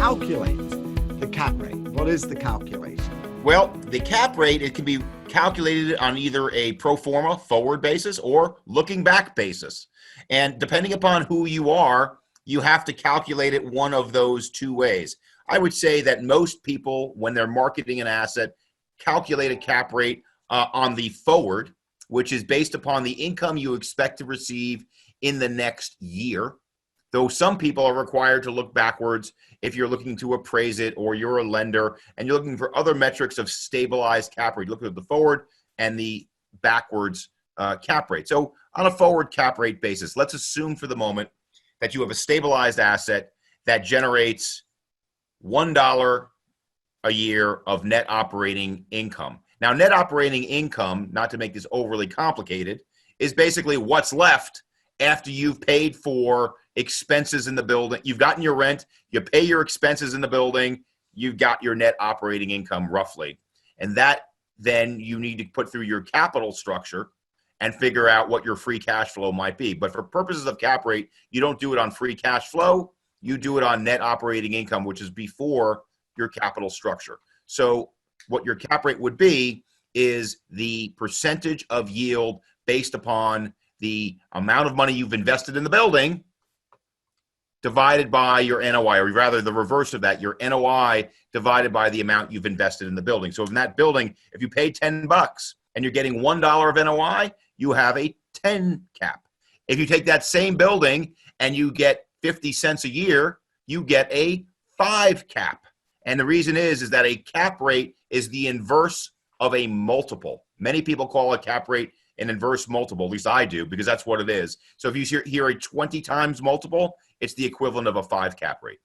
calculate the cap rate? What is the calculation? Well, the cap rate, it can be calculated on either a pro forma forward basis or looking back basis. And depending upon who you are, you have to calculate it one of those two ways. I would say that most people, when they're marketing an asset, calculate a cap rate on the forward, which is based upon the income you expect to receive in the next year. Though some people are required to look backwards if you're looking to appraise it or you're a lender and you're looking for other metrics of stabilized cap rate. Look at the forward and the backwards cap rate. So on a forward cap rate basis, let's assume for the moment that you have a stabilized asset that generates $1 a year of net operating income. Now, net operating income, not to make this overly complicated, is basically what's left after you've paid for expenses in the building. You've gotten your rent, you pay your expenses in the building, you've got your net operating income roughly. And that then you need to put through your capital structure and figure out what your free cash flow might be. But for purposes of cap rate, you don't do it on free cash flow, you do it on net operating income, which is before your capital structure. So what your cap rate would be is the percentage of yield based upon the amount of money you've invested in the building divided by your NOI, or rather the reverse of that, your NOI divided by the amount you've invested in the building. So in that building, if you pay $10 and you're getting $1 of NOI, you have a 10 cap. If you take that same building and you get 50 cents a year, you get a 5 cap. And the reason is that a cap rate is the inverse of a multiple. Many people call a cap rate an inverse multiple, at least I do, because that's what it is. So if you hear a 20 times multiple, it's the equivalent of a 5 cap rate.